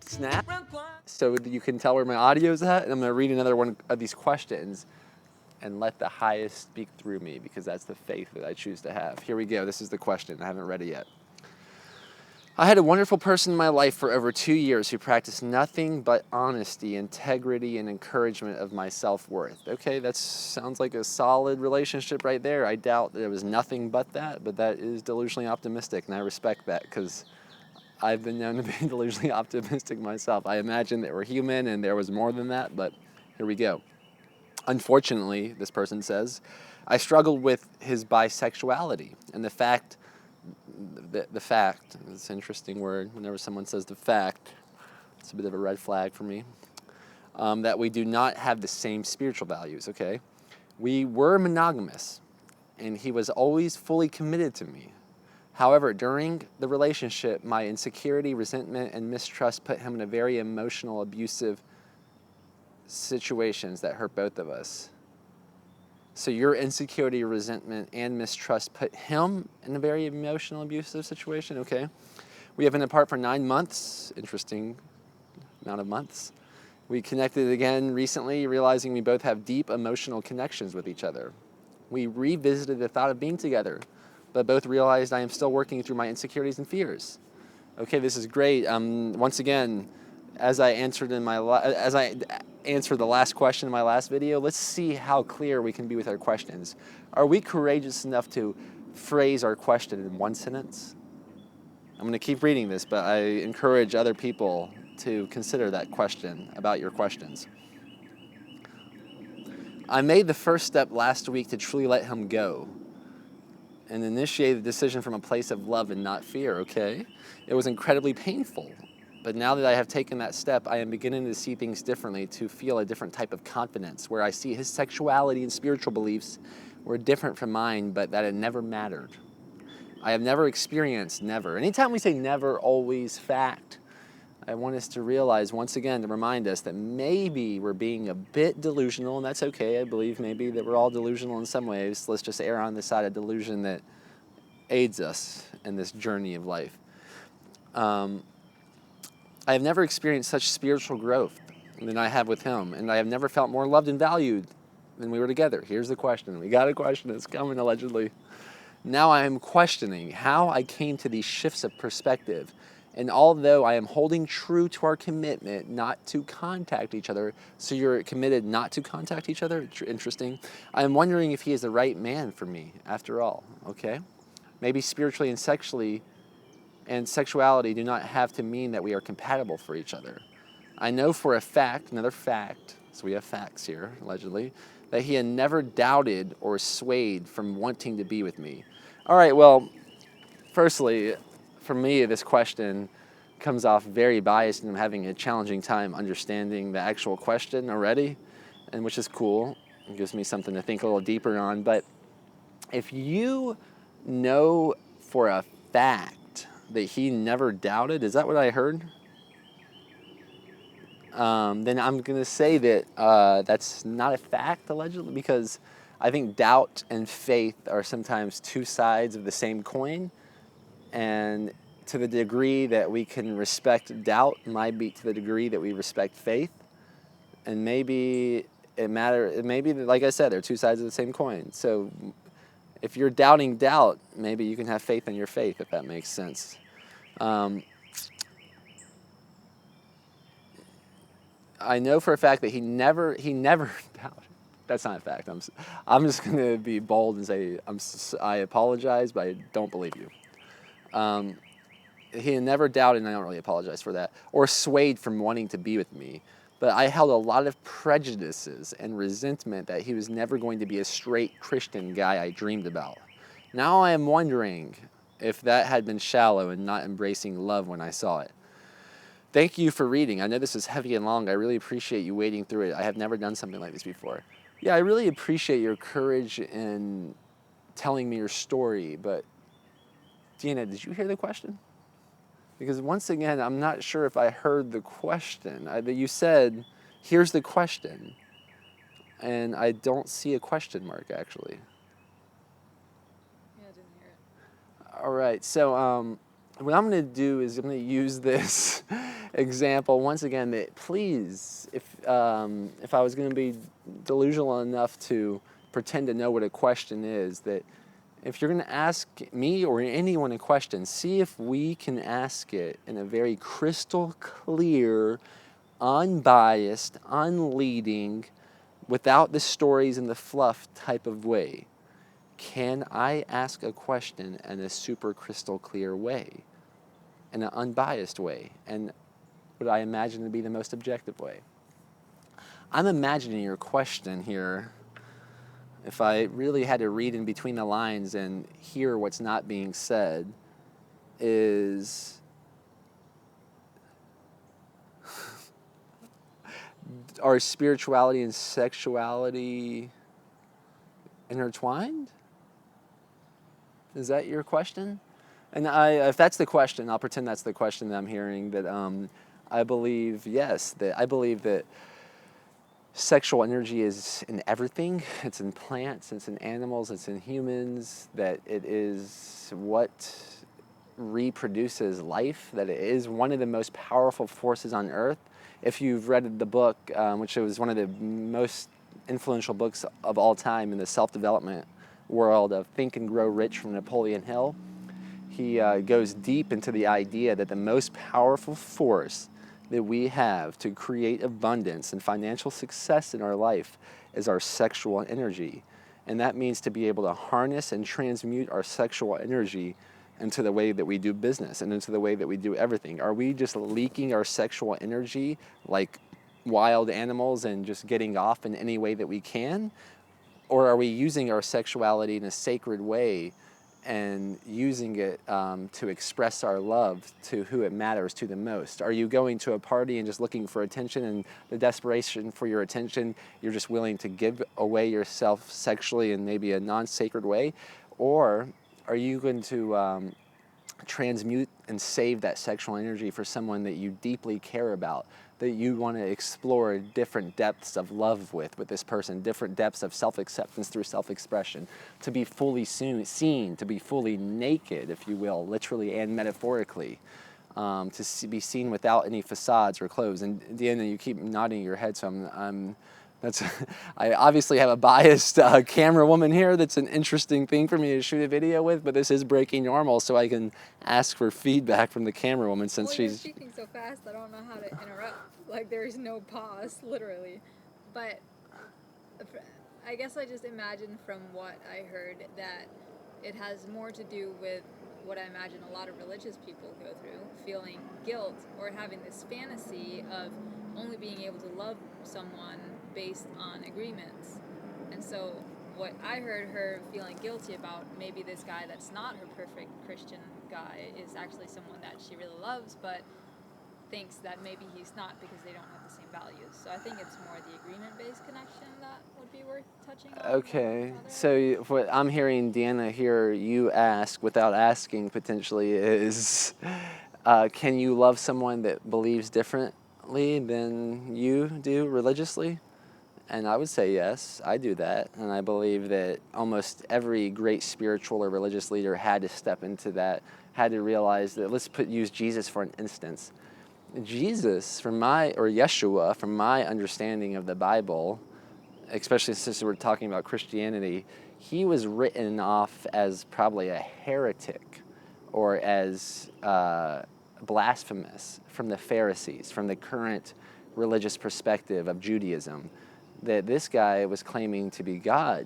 Snap. So you can tell where my audio is at, and I'm going to read another one of these questions and let the highest speak through me, because that's the faith that I choose to have. Here we go. This is the question. I haven't read it yet. I had a wonderful person in my life for over 2 years who practiced nothing but honesty, integrity, and encouragement of my self-worth. Okay, that sounds like a solid relationship right there. I doubt there was nothing but that is delusionally optimistic, and I respect that, because I've been known to be delusionally optimistic myself. I imagine that we're human and there was more than that, but here we go. Unfortunately, this person says, I struggled with his bisexuality, and the fact, it's an interesting word. Whenever someone says the fact, it's a bit of a red flag for me, that we do not have the same spiritual values, okay? We were monogamous, and he was always fully committed to me. However, during the relationship, my insecurity, resentment, and mistrust put him in a very emotional, abusive situations that hurt both of us. So your insecurity, resentment, and mistrust put him in a very emotional, abusive situation, okay? We have been apart for 9 months, interesting amount of months. We connected again recently, realizing we both have deep emotional connections with each other. We revisited the thought of being together, but both realized I am still working through my insecurities and fears. Okay, this is great. Once again, as I answered the last question in my last video, let's see how clear we can be with our questions. Are we courageous enough to phrase our question in one sentence? I'm going to keep reading this, but I encourage other people to consider that question about your questions. I made the first step last week to truly let him go and initiate the decision from a place of love and not fear, okay? It was incredibly painful. But now that I have taken that step, I am beginning to see things differently, to feel a different type of confidence, where I see his sexuality and spiritual beliefs were different from mine, but that it never mattered. I have never experienced never. Anytime we say never, always, fact, I want us to realize, once again, to remind us that maybe we're being a bit delusional, and that's okay. I believe maybe that we're all delusional in some ways. Let's just err on the side of delusion that aids us in this journey of life. I have never experienced such spiritual growth than I have with him, and I have never felt more loved and valued than we were together. Here's the question. We got a question. It's coming, allegedly. Now I am questioning how I came to these shifts of perspective, and although I am holding true to our commitment not to contact each other, so you're committed not to contact each other? Interesting. I am wondering if he is the right man for me, after all, okay? Maybe spiritually and sexually and sexuality do not have to mean that we are compatible for each other. I know for a fact, another fact, so we have facts here, allegedly, that he had never doubted or swayed from wanting to be with me. All right, well, firstly, for me, this question comes off very biased, and I'm having a challenging time understanding the actual question already, and which is cool. It gives me something to think a little deeper on. But if you know for a fact that he never doubted, is that what I heard? Then I'm going to say that that's not a fact, allegedly, because I think doubt and faith are sometimes two sides of the same coin, and to the degree that we can respect doubt might be to the degree that we respect faith, and maybe maybe, like I said, they're two sides of the same coin. So if you're doubting doubt, maybe you can have faith in your faith, if that makes sense. I know for a fact that he never doubted. That's not a fact. I'm just going to be bold and say I apologize, but I don't believe you. He never doubted, and I don't really apologize for that, or swayed from wanting to be with me. But I held a lot of prejudices and resentment that he was never going to be a straight Christian guy I dreamed about. Now I am wondering if that had been shallow and not embracing love when I saw it. Thank you for reading. I know this is heavy and long. I really appreciate you wading through it. I have never done something like this before. Yeah, I really appreciate your courage in telling me your story, but Deanna, did you hear the question? Because once again, I'm not sure if I heard the question. You said, here's the question, and I don't see a question mark, actually. Yeah, I didn't hear it. All right, so what I'm going to do is I'm going to use this example once again. That please, if I was going to be delusional enough to pretend to know what a question is, that if you're going to ask me or anyone a question, see if we can ask it in a very crystal clear, unbiased, unleading, without the stories and the fluff type of way. Can I ask a question in a super crystal clear way, in an unbiased way, and what I imagine to be the most objective way? I'm imagining your question here, if I really had to read in between the lines and hear what's not being said, is are spirituality and sexuality intertwined? Is that your question? And if that's the question, I'll pretend that's the question that I'm hearing, that I believe, yes, that I believe that sexual energy is in everything. It's in plants, it's in animals, it's in humans, that it is what reproduces life, that it is one of the most powerful forces on earth. If you've read the book, which was one of the most influential books of all time in the self-development world, of Think and Grow Rich from Napoleon Hill, he goes deep into the idea that the most powerful force that we have to create abundance and financial success in our life is our sexual energy. And that means to be able to harness and transmute our sexual energy into the way that we do business and into the way that we do everything. Are we just leaking our sexual energy like wild animals and just getting off in any way that we can? Or are we using our sexuality in a sacred way and using it to express our love to who it matters to the most? Are you going to a party and just looking for attention, and the desperation for your attention, you're just willing to give away yourself sexually in maybe a non-sacred way? Or are you going to transmute and save that sexual energy for someone that you deeply care about, that you want to explore different depths of love with this person, different depths of self-acceptance through self-expression, to be fully seen, to be fully naked, if you will, literally and metaphorically, to be seen without any facades or clothes? And Deanna, you keep nodding your head, so I obviously have a biased camera woman here. That's an interesting thing for me to shoot a video with, but this is breaking normal, so I can ask for feedback from the camera woman, since well, she's... You're speaking so fast, I don't know how to interrupt. Like, there's no pause, literally. But I guess I just imagine from what I heard that it has more to do with what I imagine a lot of religious people go through, feeling guilt or having this fantasy of only being able to love someone based on agreements. And so what I heard her feeling guilty about, maybe this guy that's not her perfect Christian guy is actually someone that she really loves, but thinks that maybe he's not because they don't have the same values. So I think it's more the agreement-based connection that would be worth touching on. Okay, so what I'm hearing Deanna here you ask without asking potentially is, can you love someone that believes differently than you do religiously? And I would say yes, I do that. And I believe that almost every great spiritual or religious leader had to step into that, had to realize that, use Jesus for an instance. Jesus, Yeshua, from my understanding of the Bible, especially since we're talking about Christianity, he was written off as probably a heretic or as blasphemous from the Pharisees, from the current religious perspective of Judaism, that this guy was claiming to be God,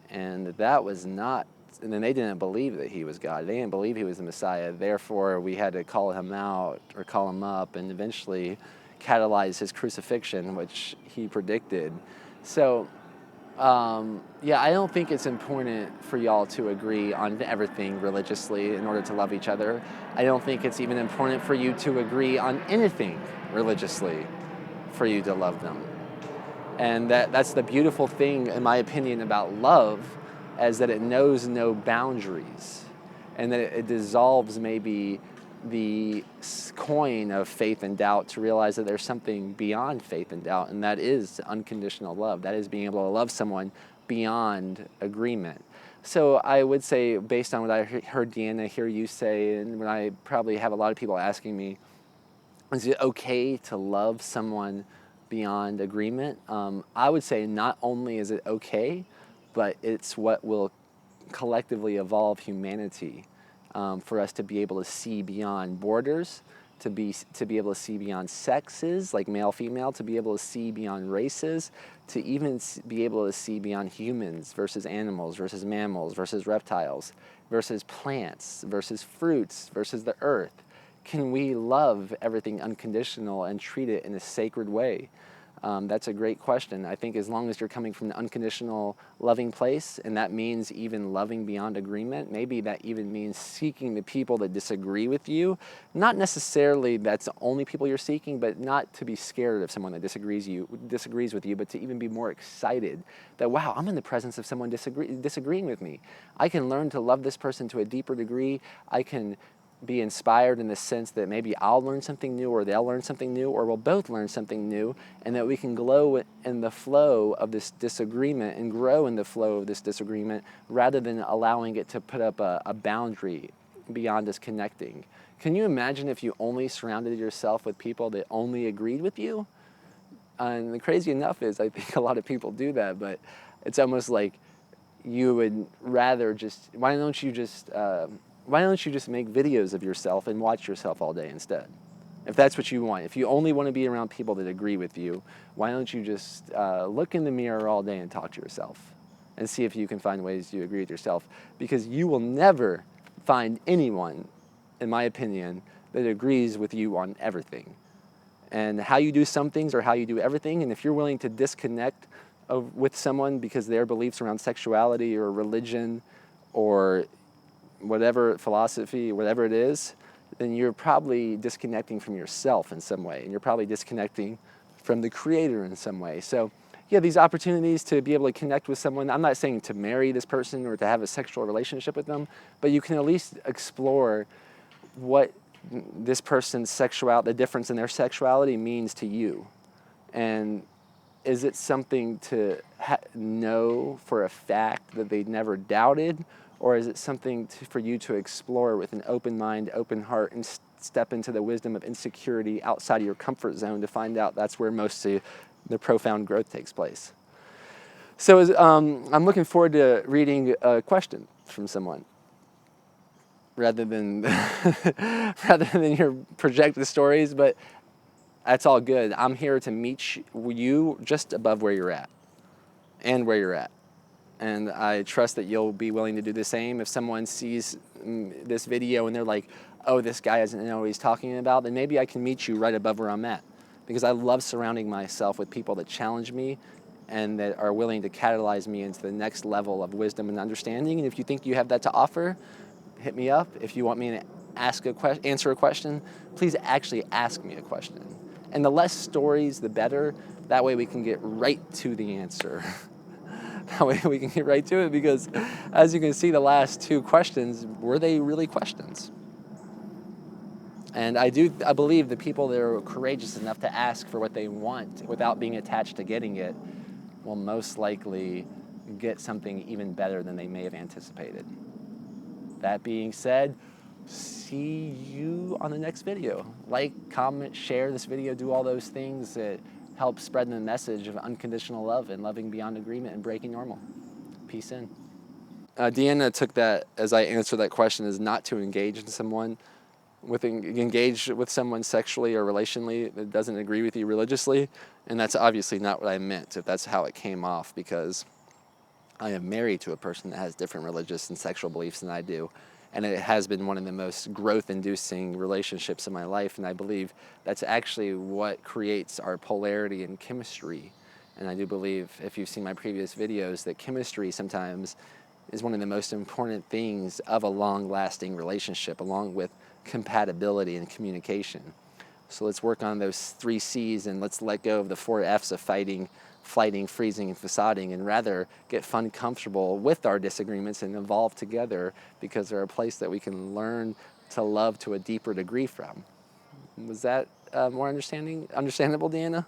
and that was not, and then they didn't believe that he was God. They didn't believe he was the Messiah. Therefore, we had to call him out or call him up and eventually catalyze his crucifixion, which he predicted. So, yeah, I don't think it's important for y'all to agree on everything religiously in order to love each other. I don't think it's even important for you to agree on anything religiously for you to love them. And that's the beautiful thing, in my opinion, about love, is that it knows no boundaries, and that it dissolves maybe the coin of faith and doubt to realize that there's something beyond faith and doubt, and that is unconditional love. That is being able to love someone beyond agreement. So I would say, based on what I heard Deanna hear you say, and when I probably have a lot of people asking me, is it okay to love someone beyond agreement? I would say not only is it okay, but it's what will collectively evolve humanity, for us to be able to see beyond borders, to be able to see beyond sexes, like male, female, to be able to see beyond races, to even be able to see beyond humans versus animals versus mammals versus reptiles versus plants versus fruits versus the earth. Can we love everything unconditional and treat it in a sacred way? That's a great question. I think as long as you're coming from an unconditional loving place, and that means even loving beyond agreement, maybe that even means seeking the people that disagree with you. Not necessarily that's the only people you're seeking, but not to be scared of someone that disagrees with you, but to even be more excited that, wow, I'm in the presence of someone disagreeing with me. I can learn to love this person to a deeper degree. I can be inspired in the sense that maybe I'll learn something new, or they'll learn something new, or we'll both learn something new, and that we can glow in the flow of this disagreement and grow in the flow of this disagreement, rather than allowing it to put up a boundary beyond us connecting. Can you imagine if you only surrounded yourself with people that only agreed with you? And the crazy enough is, I think a lot of people do that, but it's almost like you would rather just, why don't you just make videos of yourself and watch yourself all day instead? If that's what you want. If you only want to be around people that agree with you, why don't you just look in the mirror all day and talk to yourself and see if you can find ways to agree with yourself? Because you will never find anyone, in my opinion, that agrees with you on everything. And how you do some things or how you do everything, and if you're willing to disconnect with someone because their beliefs around sexuality or religion or whatever philosophy, whatever it is, then you're probably disconnecting from yourself in some way, and you're probably disconnecting from the Creator in some way. So yeah, these opportunities to be able to connect with someone, I'm not saying to marry this person or to have a sexual relationship with them, but you can at least explore what this person's sexuality, the difference in their sexuality means to you. And is it something to know for a fact that they never doubted, or is it something for you to explore with an open mind, open heart, and step into the wisdom of insecurity outside of your comfort zone to find out that's where most of the profound growth takes place? So I'm looking forward to reading a question from someone, rather than rather than your projected stories, but that's all good. I'm here to meet you just above where you're at and where you're at. And I trust that you'll be willing to do the same. If someone sees this video and they're like, oh, this guy doesn't know what he's talking about, then maybe I can meet you right above where I'm at. Because I love surrounding myself with people that challenge me and that are willing to catalyze me into the next level of wisdom and understanding. And if you think you have that to offer, hit me up. If you want me to answer a question, please actually ask me a question. And the less stories, the better. That way we can get right to the answer. That way we can get right to it, because as you can see, the last two questions, were they really questions? And I believe the people that are courageous enough to ask for what they want without being attached to getting it will most likely get something even better than they may have anticipated. That being said, see you on the next video. Like, comment, share this video, do all those things that help spread the message of unconditional love and loving beyond agreement and breaking normal. Peace in. Deanna took that, as I answered that question, as not to engage with someone sexually or relationally that doesn't agree with you religiously, and that's obviously not what I meant, if that's how it came off, because I am married to a person that has different religious and sexual beliefs than I do, and it has been one of the most growth-inducing relationships in my life, and I believe that's actually what creates our polarity and chemistry. And I do believe, if you've seen my previous videos, that chemistry sometimes is one of the most important things of a long-lasting relationship, along with compatibility and communication. So let's work on those 3 C's, and let's let go of the 4 F's of fighting, flighting, freezing, and facading, and rather get fun, comfortable with our disagreements and evolve together, because they're a place that we can learn to love to a deeper degree from. Was that more understandable, Deanna?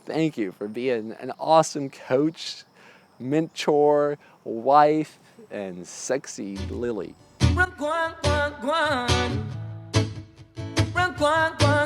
Thank you for being an awesome coach, mentor, wife, and Sexy Lily. Run, guan, guan, guan. Run, guan, guan.